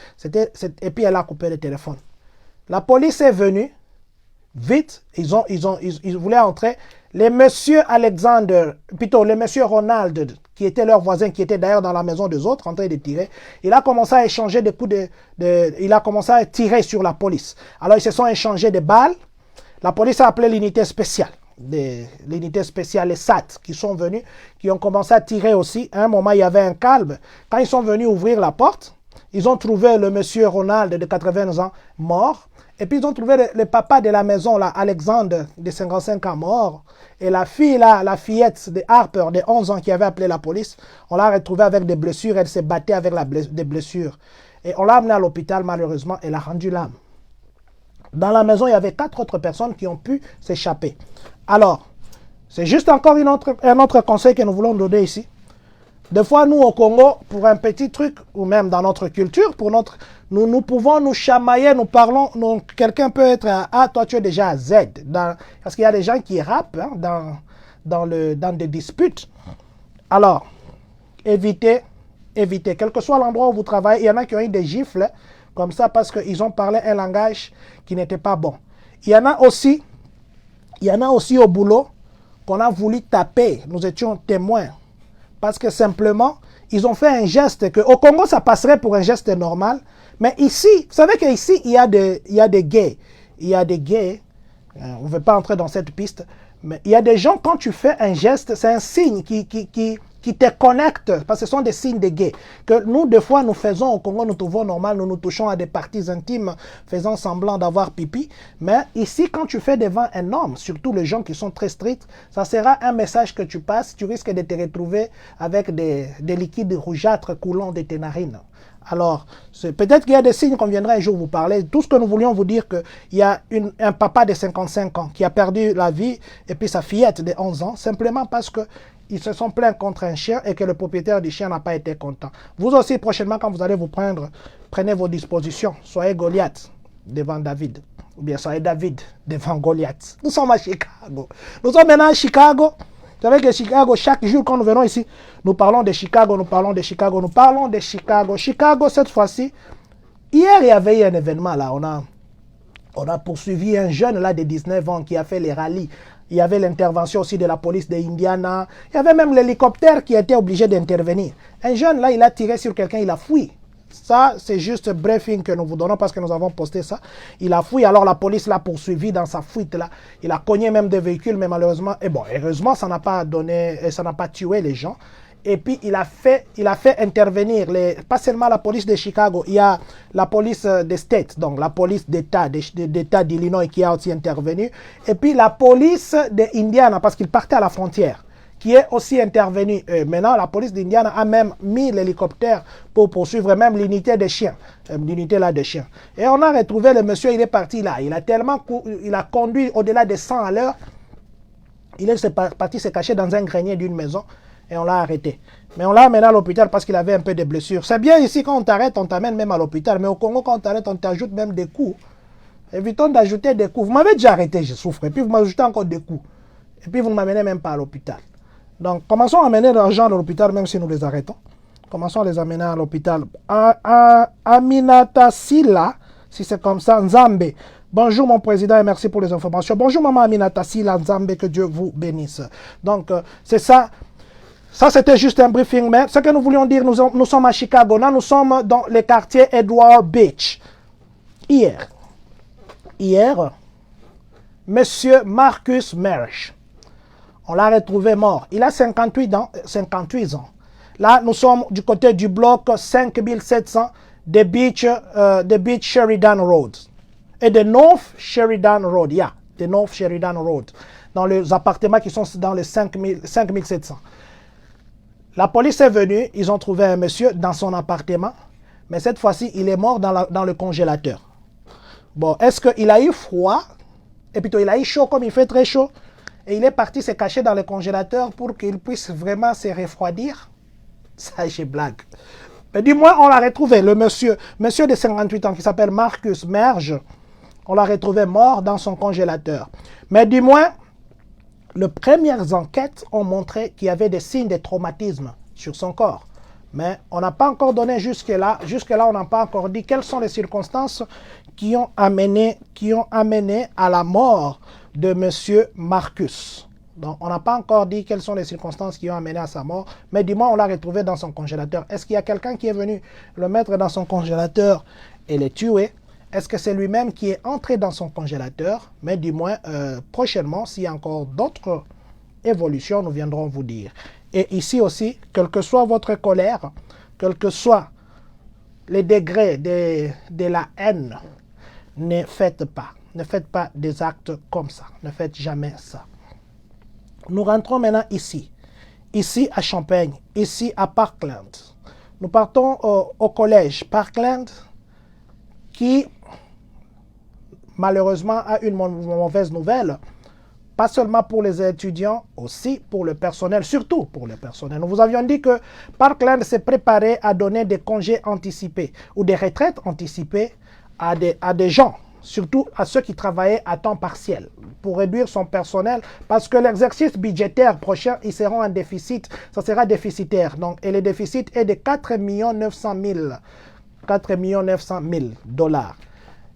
Et puis elle a coupé le téléphone. La police est venue, vite, ils voulaient entrer. Les monsieur Alexander, plutôt les monsieur Ronald, qui était leur voisin, qui était d'ailleurs dans la maison des autres, en train de tirer, il a commencé à échanger des coups il a commencé à tirer sur la police. Alors ils se sont échangés des balles. La police a appelé l'unité spéciale, les SAT, qui sont venus, qui ont commencé à tirer aussi. À un moment, il y avait un calme. Quand ils sont venus ouvrir la porte, ils ont trouvé le monsieur Ronald de 80 ans mort. Et puis ils ont trouvé le papa de la maison, là, Alexander, de 55 ans mort. Et la fille, là, la fillette de Harper, de 11 ans, qui avait appelé la police, on l'a retrouvée avec des blessures. Elle s'est battue avec des blessures. Et on l'a amenée à l'hôpital, malheureusement, elle a rendu l'âme. Dans la maison, il y avait 4 autres personnes qui ont pu s'échapper. Alors, c'est juste encore un autre conseil que nous voulons donner ici. Des fois, nous, au Congo, pour un petit truc, ou même dans notre culture, nous pouvons nous chamailler, nous parlons, quelqu'un peut être à A, toi tu es déjà à Z. Parce qu'il y a des gens qui rappent dans des disputes. Alors, évitez, quel que soit l'endroit où vous travaillez, il y en a qui ont eu des gifles, comme ça parce qu'ils ont parlé un langage qui n'était pas bon. Il y en a aussi au boulot qu'on a voulu taper. Nous étions témoins. Parce que simplement, ils ont fait un geste que au Congo, ça passerait pour un geste normal. Mais ici, vous savez qu'ici, il y a des gays. Il y a des gays. On ne veut pas entrer dans cette piste. Mais il y a des gens, quand tu fais un geste, c'est un signe qui te connecte, parce que ce sont des signes de gays. Que nous, des fois, nous faisons au Congo, nous trouvons normal, nous nous touchons à des parties intimes, faisant semblant d'avoir pipi. Mais ici, quand tu fais devant un homme, surtout les gens qui sont très stricts, ça sera un message que tu passes, tu risques de te retrouver avec des liquides rougeâtres coulant de tes narines. Alors, peut-être qu'il y a des signes qu'on viendra un jour vous parler. Tout ce que nous voulions vous dire, qu'il y a un papa de 55 ans qui a perdu la vie, et puis sa fillette de 11 ans, simplement parce que ils se sont plaints contre un chien et que le propriétaire du chien n'a pas été content. Vous aussi, prochainement, quand vous allez vous prendre, prenez vos dispositions. Soyez Goliath devant David. Ou bien soyez David devant Goliath. Nous sommes à Chicago. Nous sommes maintenant à Chicago. Vous savez que Chicago, chaque jour quand nous venons ici, nous parlons de Chicago, nous parlons de Chicago, nous parlons de Chicago. Chicago, cette fois-ci, hier, il y avait eu un événement là. On a poursuivi un jeune là de 19 ans qui a fait les rallyes. Il y avait l'intervention aussi de la police de Indiana. Il y avait même l'hélicoptère qui était obligé d'intervenir. Un jeune là, il a tiré sur quelqu'un, il a fui. Ça, c'est juste un briefing que nous vous donnons parce que nous avons posté ça. Il a fui, alors la police l'a poursuivi dans sa fuite là. Il a cogné même des véhicules, mais malheureusement, heureusement, ça n'a pas tué les gens. Et puis, il a fait intervenir, pas seulement la police de Chicago, il y a la police des States, donc la police d'État d'Illinois qui a aussi intervenu. Et puis, la police d'Indiana, parce qu'il partait à la frontière, qui est aussi intervenue. Maintenant, la police d'Indiana a même mis l'hélicoptère pour poursuivre même l'unité des chiens, l'unité là des chiens. Et on a retrouvé le monsieur, il est parti là. Il a conduit au-delà de 100 à l'heure. Il est parti se cacher dans un grenier d'une maison. Et on l'a arrêté. Mais on l'a amené à l'hôpital parce qu'il avait un peu de blessures. C'est bien ici, quand on t'arrête, on t'amène même à l'hôpital. Mais au Congo, quand on t'arrête, on t'ajoute même des coups. Évitons d'ajouter des coups. Vous m'avez déjà arrêté, je souffre. Et puis vous m'ajoutez encore des coups. Et puis vous ne m'amenez même pas à l'hôpital. Donc commençons à amener l'argent à l'hôpital, même si nous les arrêtons. Commençons à les amener à l'hôpital. Aminata Silla, si c'est comme ça, Nzambe. Bonjour mon président et merci pour les informations. Bonjour maman Aminata Silla, Nzambe, que Dieu vous bénisse. Donc, c'est ça. Ça, c'était juste un briefing, mais ce que nous voulions dire, nous sommes à Chicago. Là, nous sommes dans le quartier Edward Beach. Hier, Monsieur Marcus Mersch, on l'a retrouvé mort. Il a 58 ans. Là, nous sommes du côté du bloc 5700 de Beach Sheridan Road. Et de North Sheridan Road, de North Sheridan Road. Dans les appartements qui sont dans les 5700. La police est venue, ils ont trouvé un monsieur dans son appartement, mais cette fois-ci, il est mort dans le congélateur. Bon, est-ce qu'il a eu froid, et plutôt il a eu chaud comme il fait très chaud, et il est parti se cacher dans le congélateur pour qu'il puisse vraiment se refroidir? Ça, j'ai blague. Mais du moins, on l'a retrouvé, le monsieur de 58 ans qui s'appelle Marcus Mersch, on l'a retrouvé mort dans son congélateur. Mais du moins, les premières enquêtes ont montré qu'il y avait des signes de traumatisme sur son corps. Mais on n'a pas encore donné jusque-là. Jusque-là, on n'a pas encore dit quelles sont les circonstances qui ont amené à la mort de M. Marcus. Donc, on n'a pas encore dit quelles sont les circonstances qui ont amené à sa mort. Mais du moins, on l'a retrouvé dans son congélateur. Est-ce qu'il y a quelqu'un qui est venu le mettre dans son congélateur et le tuer? Est-ce que c'est lui-même qui est entré dans son congélateur? Mais du moins, prochainement, s'il y a encore d'autres évolutions, nous viendrons vous dire. Et ici aussi, quelle que soit votre colère, quel que soit les degrés de la haine, ne faites pas des actes comme ça. Ne faites jamais ça. Nous rentrons maintenant ici à Champaign, ici à Parkland. Nous partons au collège Parkland qui malheureusement a une mauvaise nouvelle, pas seulement pour les étudiants, aussi pour le personnel, surtout pour le personnel. Nous vous avions dit que Parkland s'est préparé à donner des congés anticipés ou des retraites anticipées à des gens, surtout à ceux qui travaillaient à temps partiel, pour réduire son personnel, parce que l'exercice budgétaire prochain, ils seront en déficit, ça sera déficitaire. Donc, et le déficit est de 4 900 000 $.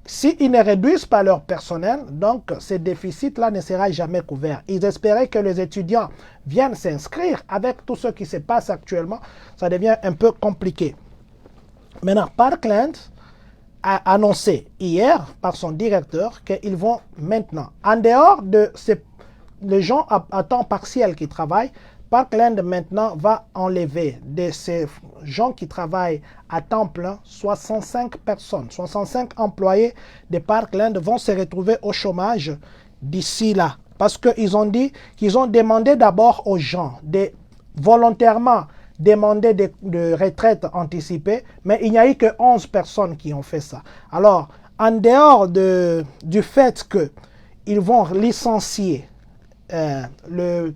S'ils ne réduisent pas leur personnel, donc ce déficit-là ne sera jamais couvert. Ils espéraient que les étudiants viennent s'inscrire. Avec tout ce qui se passe actuellement, ça devient un peu compliqué. Maintenant, Parkland a annoncé hier par son directeur qu'ils vont maintenant, en dehors de les gens à temps partiel qui travaillent, Parkland maintenant va enlever de ces gens qui travaillent à temps plein 65 personnes, 65 employés de Parkland vont se retrouver au chômage d'ici là. Parce qu'ils ont dit qu'ils ont demandé d'abord aux gens de volontairement demander de retraite anticipée, mais il n'y a eu que 11 personnes qui ont fait ça. Alors, en dehors du fait qu'ils vont licencier le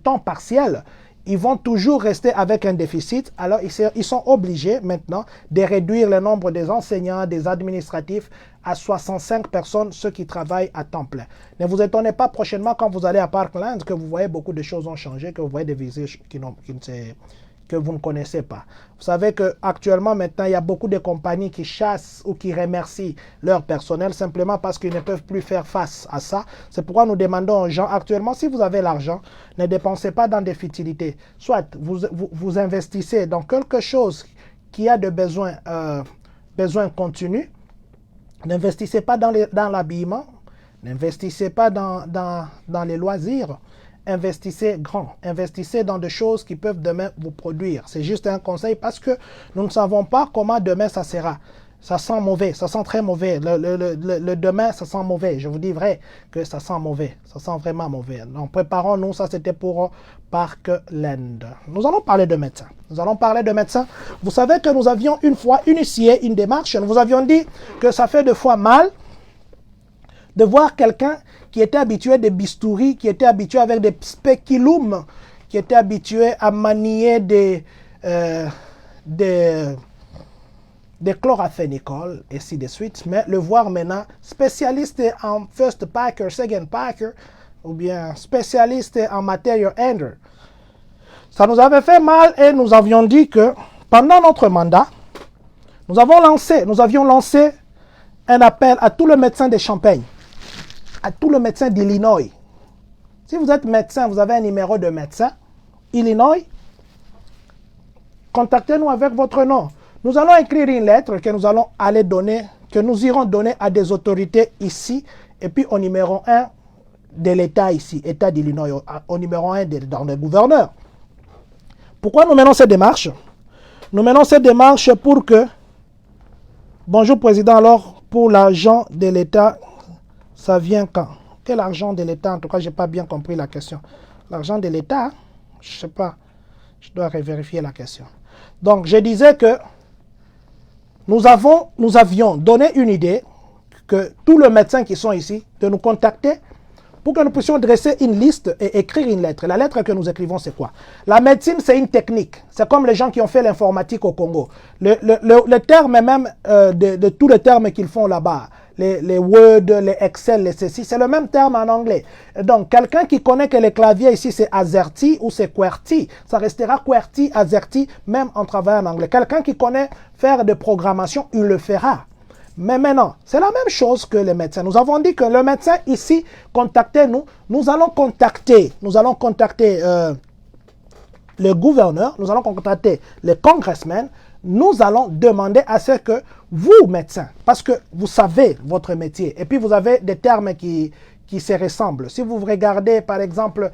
temps partiel, ils vont toujours rester avec un déficit. Alors, ils sont obligés maintenant de réduire le nombre des enseignants, des administratifs à 65 personnes, ceux qui travaillent à temps plein. Ne vous étonnez pas prochainement quand vous allez à Parkland que vous voyez beaucoup de choses ont changé, que vous voyez des visages que vous ne connaissez pas. Vous savez qu'actuellement, maintenant, il y a beaucoup de compagnies qui chassent ou qui remercient leur personnel simplement parce qu'ils ne peuvent plus faire face à ça. C'est pourquoi nous demandons aux gens, actuellement, si vous avez l'argent, ne dépensez pas dans des futilités. Soit vous investissez dans quelque chose qui a de besoins continus. N'investissez pas dans l'habillement. N'investissez pas dans les loisirs. Investissez grand, investissez dans des choses qui peuvent demain vous produire. C'est juste un conseil parce que nous ne savons pas comment demain ça sera. Ça sent mauvais, ça sent très mauvais. Le demain, ça sent mauvais. Je vous dis vrai que ça sent mauvais. Ça sent vraiment mauvais. Donc préparons-nous, ça c'était pour Parkland. Nous allons parler de médecins. Vous savez que nous avions une fois initié une démarche. Nous vous avions dit que ça fait des fois mal de voir quelqu'un qui était habitué des bistouris, qui était habitué avec des spéculums, qui était habitué à manier des chloraphénicol, et ainsi de suite, mais le voir maintenant spécialiste en first packer, second packer, ou bien spécialiste en material handler. Ça nous avait fait mal et nous avions dit que pendant notre mandat, nous avions lancé un appel à tous les médecins de Champagne, à tous les médecins d'Illinois. Si vous êtes médecin, vous avez un numéro de médecin, Illinois, contactez-nous avec votre nom. Nous allons écrire une lettre que nous allons aller donner, que nous irons donner à des autorités ici, et puis au numéro 1 de l'État ici, État d'Illinois, au numéro 1 dans le gouverneur. Pourquoi nous menons cette démarche? Nous menons cette démarche pour que, bonjour Président, alors pour l'argent de l'État, ça vient quand? Quel argent de l'État? En tout cas, je n'ai pas bien compris la question. L'argent de l'État, je ne sais pas, je dois vérifier la question. Donc, je disais que nous avions donné une idée que tous les médecins qui sont ici, de nous contacter pour que nous puissions dresser une liste et écrire une lettre. La lettre que nous écrivons, c'est quoi? La médecine, c'est une technique. C'est comme les gens qui ont fait l'informatique au Congo. Le terme même de tous les termes qu'ils font là-bas, les Word, les Excel, les ceci, c'est le même terme en anglais. Donc, quelqu'un qui connaît que les claviers ici, c'est AZERTY ou c'est QWERTY, ça restera QWERTY, AZERTY, même en travaillant en anglais. Quelqu'un qui connaît faire de programmation, il le fera. Mais maintenant, c'est la même chose que les médecins. Nous avons dit que le médecin ici, contactez-nous. Nous allons contacter le gouverneur, nous allons contacter les congressmen. Nous allons demander à ce que vous, médecins, parce que vous savez votre métier, et puis vous avez des termes qui se ressemblent. Si vous regardez, par exemple,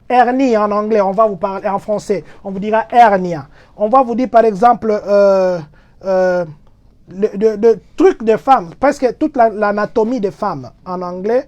hernie en anglais, on va vous parler en français, on vous dira hernia. On va vous dire, par exemple, de trucs de femmes, presque toute l'anatomie des femmes en anglais,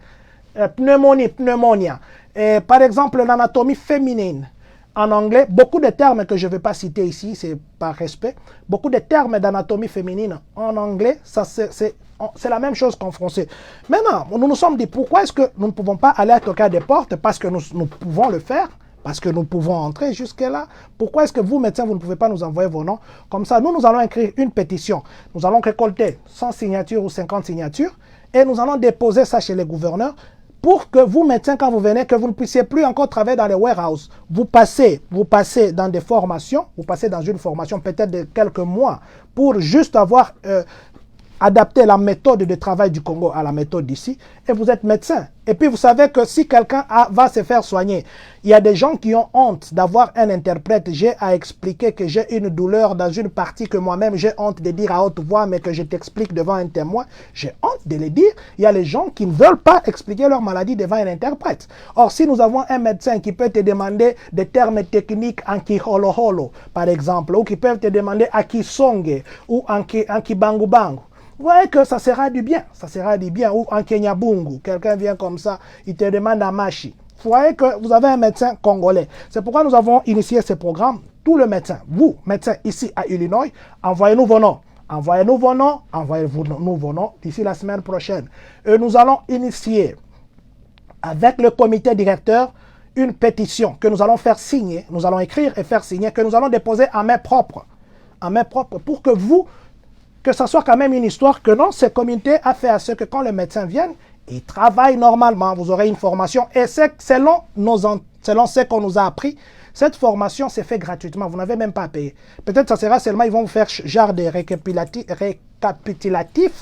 pneumonia. Et par exemple, l'anatomie féminine en anglais, beaucoup de termes que je ne vais pas citer ici, c'est par respect, beaucoup de termes d'anatomie féminine en anglais, c'est la même chose qu'en français. Maintenant, nous nous sommes dit, pourquoi est-ce que nous ne pouvons pas aller à toquer des portes? Parce que nous pouvons le faire. Parce que nous pouvons entrer jusque-là. Pourquoi est-ce que vous, médecins, vous ne pouvez pas nous envoyer vos noms? Comme ça, nous allons écrire une pétition. Nous allons récolter 100 signatures ou 50 signatures et nous allons déposer ça chez les gouverneurs pour que vous, médecins, quand vous venez, que vous ne puissiez plus encore travailler dans les warehouses. Vous passez dans des formations, vous passez dans une formation peut-être de quelques mois pour juste avoir adapté la méthode de travail du Congo à la méthode d'ici, et vous êtes médecin. Et puis vous savez que si quelqu'un va se faire soigner, il y a des gens qui ont honte d'avoir un interprète. J'ai à expliquer que j'ai une douleur dans une partie que moi-même j'ai honte de dire à haute voix, mais que je t'explique devant un témoin. J'ai honte de le dire. Il y a les gens qui ne veulent pas expliquer leur maladie devant un interprète. Or, si nous avons un médecin qui peut te demander des termes techniques en kiholo-holo, par exemple, ou qui peut te demander akisonge ou en kibangu-bangu, vous voyez que ça sera du bien, ou en Kenyabungu, quelqu'un vient comme ça, il te demande à Machi. Vous voyez que vous avez un médecin congolais. C'est pourquoi nous avons initié ce programme. Tous les médecins, vous, médecins ici à Illinois, envoyez-nous vos noms. Envoyez-nous vos noms d'ici la semaine prochaine. Et nous allons initier avec le comité directeur une pétition que nous allons faire signer, nous allons écrire et faire signer, que nous allons déposer à main propre, pour que vous, que ce soit quand même une histoire que non, ce comité a fait à ce que quand les médecins viennent, ils travaillent normalement. Vous aurez une formation et selon ce qu'on nous a appris, cette formation s'est faite gratuitement. Vous n'avez même pas à payer. Peut-être ça sera seulement, ils vont vous faire genre de récapitulatif,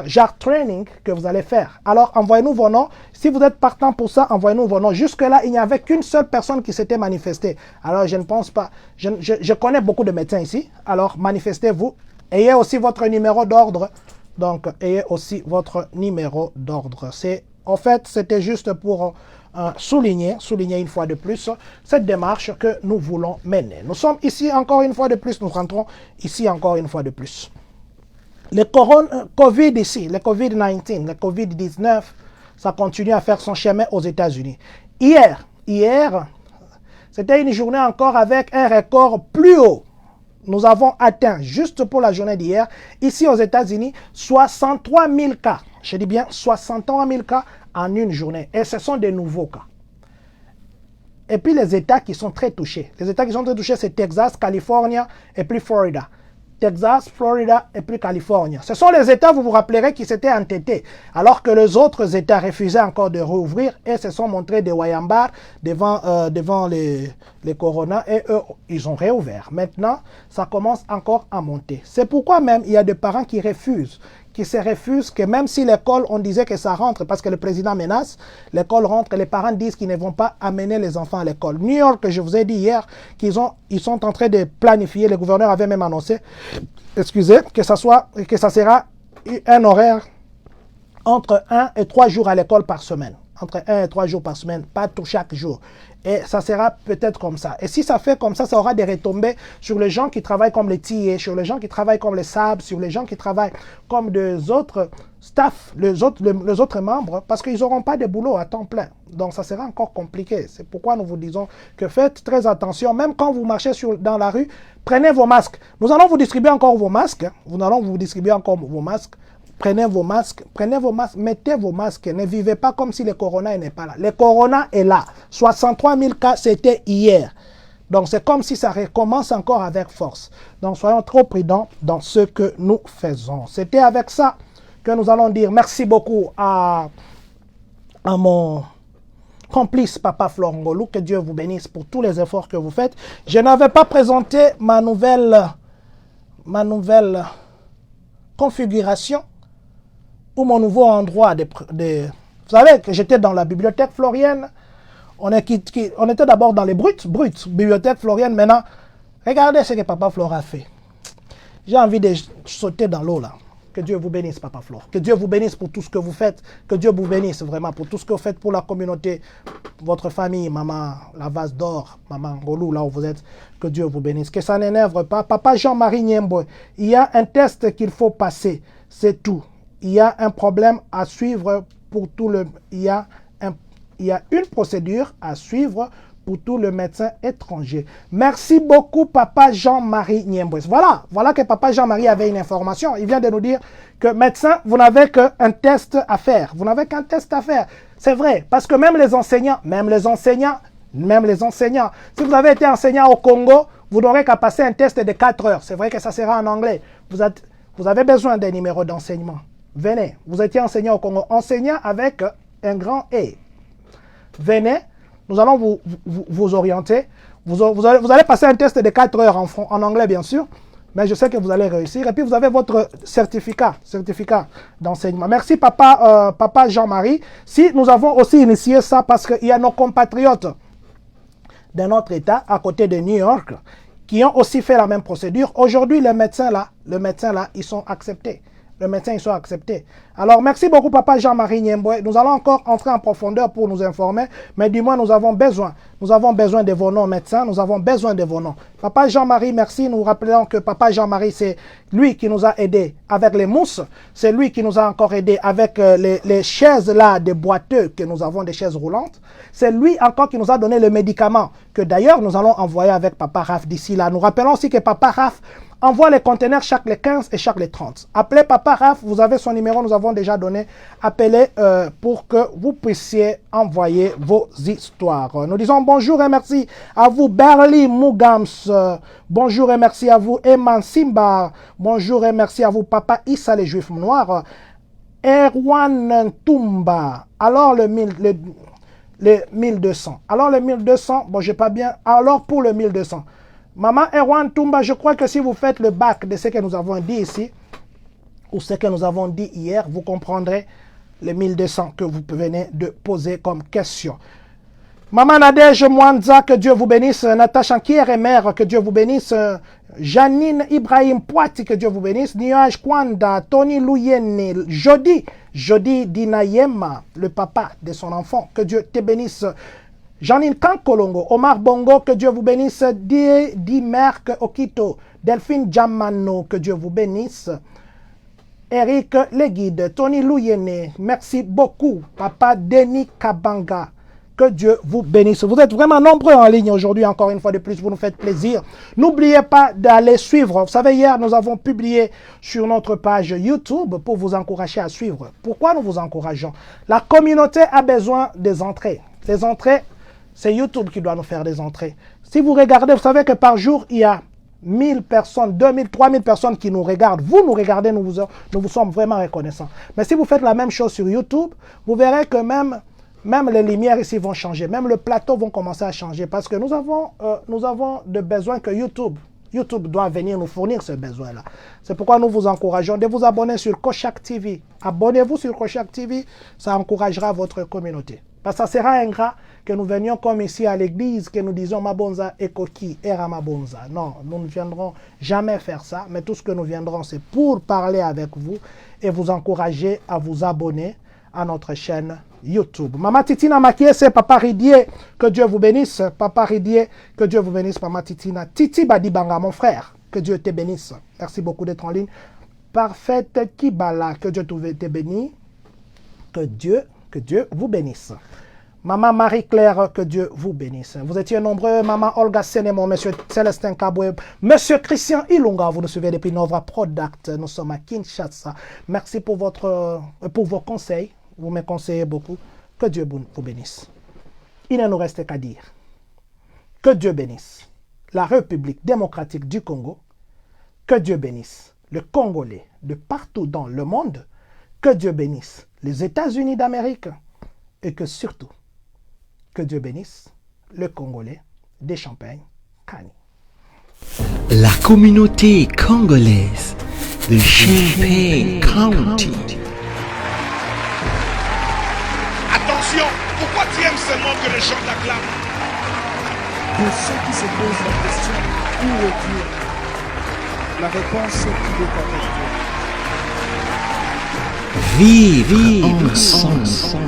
genre training que vous allez faire. Alors, envoyez-nous vos noms. Si vous êtes partant pour ça, envoyez-nous vos noms. Jusque-là, il n'y avait qu'une seule personne qui s'était manifestée. Alors, je ne pense pas. Je connais beaucoup de médecins ici. Alors, manifestez-vous. Ayez aussi votre numéro d'ordre. Donc, ayez aussi votre numéro d'ordre. En fait, c'était juste pour souligner une fois de plus cette démarche que nous voulons mener. Nous sommes ici encore une fois de plus. Nous rentrons ici encore une fois de plus. Le Covid ici, le Covid-19, le Covid-19, ça continue à faire son chemin aux États-Unis. Hier, c'était une journée encore avec un record plus haut. Nous avons atteint, juste pour la journée d'hier, ici aux États-Unis, 63 000 cas. Je dis bien 63 000 cas en une journée. Et ce sont des nouveaux cas. Et puis les États qui sont très touchés. Les États qui sont très touchés, c'est Texas, Californie et puis Florida. Texas, Florida et puis Californie. Ce sont les États, vous vous rappellerez, qui s'étaient entêtés, alors que les autres États refusaient encore de rouvrir et se sont montrés des Wayambar devant les Corona et eux, ils ont réouvert. Maintenant, ça commence encore à monter. C'est pourquoi même il y a des parents qui se refusent, que même si l'école, on disait que ça rentre, parce que le président menace, l'école rentre et les parents disent qu'ils ne vont pas amener les enfants à l'école. New York, je vous ai dit hier, ils sont en train de planifier, le gouverneur avait même annoncé, que ça sera un horaire entre 1 et 3 jours à l'école par semaine. Entre 1 et 3 jours par semaine, pas tout chaque jour. Et ça sera peut-être comme ça. Et si ça fait comme ça aura des retombées sur les gens qui travaillent comme les TA, sur les gens qui travaillent comme les SAB, sur les gens qui travaillent comme des autres staff, les autres membres, parce qu'ils n'auront pas de boulot à temps plein. Donc ça sera encore compliqué. C'est pourquoi nous vous disons que faites très attention. Même quand vous marchez dans la rue, prenez vos masques. Nous allons vous distribuer encore vos masques. Prenez vos masques, mettez vos masques, ne vivez pas comme si le corona n'est pas là. Le corona est là. 63 000 cas, c'était hier. Donc c'est comme si ça recommence encore avec force. Donc soyons trop prudents dans ce que nous faisons. C'était avec ça que nous allons dire merci beaucoup à mon complice Papa Flore Ngolou. Que Dieu vous bénisse pour tous les efforts que vous faites. Je n'avais pas présenté ma nouvelle configuration ou mon nouveau endroit vous savez que j'étais dans la bibliothèque florienne. On était d'abord dans les brutes, bibliothèque florienne. Maintenant, regardez ce que Papa Flore a fait. J'ai envie de sauter dans l'eau là. Que Dieu vous bénisse, Papa Flore. Que Dieu vous bénisse pour tout ce que vous faites. Que Dieu vous bénisse vraiment pour tout ce que vous faites pour la communauté, votre famille, Maman la vase d'or, Maman Ngolou, là où vous êtes. Que Dieu vous bénisse. Que ça n'énerve pas. Papa Jean-Marie Niembo, il y a un test qu'il faut passer. C'est tout. Il y a un problème à suivre pour tout le... Il y a une procédure à suivre pour tout le médecin étranger. Merci beaucoup, Papa Jean-Marie Niembouès. Voilà que Papa Jean-Marie avait une information. Il vient de nous dire que médecin, vous n'avez qu'un test à faire. Vous n'avez qu'un test à faire. C'est vrai, parce que même les enseignants, si vous avez été enseignant au Congo, vous n'aurez qu'à passer un test de 4 heures. C'est vrai que ça sera en anglais. Vous avez besoin d'un numéro d'enseignement. Venez, vous étiez enseignant au Congo. Enseignant avec un grand E. Venez. Nous allons vous orienter. Vous allez passer un test de 4 heures en anglais, bien sûr. Mais je sais que vous allez réussir. Et puis, vous avez votre certificat d'enseignement. Merci, Papa Jean-Marie. Si nous avons aussi initié ça parce qu'il y a nos compatriotes de notre État, à côté de New York, qui ont aussi fait la même procédure. Aujourd'hui, les médecins là, ils sont acceptés. Les médecins, ils sont acceptés. Alors, merci beaucoup, Papa Jean-Marie Niemboué. Nous allons encore entrer en profondeur pour nous informer, mais du moins, nous avons besoin de vos noms, médecins. Nous avons besoin de vos noms. Papa Jean-Marie, merci. Nous rappelons que Papa Jean-Marie, c'est lui qui nous a aidés avec les mousses. C'est lui qui nous a encore aidés avec les chaises là, des boiteux, que nous avons des chaises roulantes. C'est lui encore qui nous a donné le médicament, que d'ailleurs, nous allons envoyer avec Papa Raph d'ici là. Nous rappelons aussi que Papa Raph envoie les conteneurs chaque les 15 et chaque les 30. Appelez Papa Raph, vous avez son numéro, nous avons déjà donné. Appelez pour que vous puissiez envoyer vos histoires. Nous disons bonjour et merci à vous, Berly Mougams. Bonjour et merci à vous, Eman Simba. Bonjour et merci à vous, Papa Issa, les Juifs Noirs. Erwan Tumba. Alors le 1200. Alors le 1200, bon, j'ai pas bien. Alors pour le 1200. Maman Erwan Tumba, je crois que si vous faites le bac de ce que nous avons dit ici, ou ce que nous avons dit hier, vous comprendrez les 1200 que vous venez de poser comme question. Maman Nadège Mwanza, que Dieu vous bénisse. Natacha Kieremer, que Dieu vous bénisse. Janine Ibrahim Poiti, que Dieu vous bénisse. Nuage Kwanda, Tony Louyene, Jody Dinayema, le papa de son enfant, que Dieu te bénisse. Janine Kankolongo, Omar Bongo, que Dieu vous bénisse. Merck Okito, Delphine Jamano, que Dieu vous bénisse. Eric Leguide, Tony Louyene, merci beaucoup. Papa Denis Kabanga, que Dieu vous bénisse. Vous êtes vraiment nombreux en ligne aujourd'hui, encore une fois de plus, vous nous faites plaisir. N'oubliez pas d'aller suivre. Vous savez, hier, nous avons publié sur notre page YouTube pour vous encourager à suivre. Pourquoi nous vous encourageons? La communauté a besoin des entrées. Ces entrées, c'est YouTube qui doit nous faire des entrées. Si vous regardez, vous savez que par jour, il y a 1000 personnes, 2000, 3000 personnes qui nous regardent. Vous nous regardez, nous vous sommes vraiment reconnaissants. Mais si vous faites la même chose sur YouTube, vous verrez que même les lumières ici vont changer. Même le plateau vont commencer à changer parce que nous avons de besoins que YouTube doit venir nous fournir ce besoin-là. C'est pourquoi nous vous encourageons de vous abonner sur Kochak TV. Abonnez-vous sur Kochak TV, ça encouragera votre communauté. Parce que ça sera ingrat que nous venions comme ici à l'église, que nous disions Mabonza et Koki et Ramabonza. Non, nous ne viendrons jamais faire ça, mais tout ce que nous viendrons, c'est pour parler avec vous et vous encourager à vous abonner à notre chaîne YouTube. Maman Titina Makie, c'est Papa Ridier, que Dieu vous bénisse. Papa Ridier, que Dieu vous bénisse, Maman Titina. Titi Badibanga, mon frère, que Dieu te bénisse. Merci beaucoup d'être en ligne. Parfaite Kibala, que Dieu te bénisse. Que Dieu vous bénisse. Maman Marie-Claire, que Dieu vous bénisse. Vous étiez nombreux, Maman Olga Sénémon, Monsieur Célestin Kaboué, Monsieur Christian Ilunga, vous nous suivez depuis Nova Product. Nous sommes à Kinshasa. Merci pour vos conseils. Vous me conseillez beaucoup. Que Dieu vous bénisse. Il ne nous reste qu'à dire que Dieu bénisse la République démocratique du Congo, que Dieu bénisse le Congolais de partout dans le monde, que Dieu bénisse les États-Unis d'Amérique et que surtout, que Dieu bénisse le Congolais des Champagne-Kani. La communauté congolaise de Champagne County. Attention, pourquoi tu aimes seulement que les gens t'acclament? Pour ceux qui se posent la question, où est Dieu? La réponse est qu'il est avec Dieu. Vive ensemble.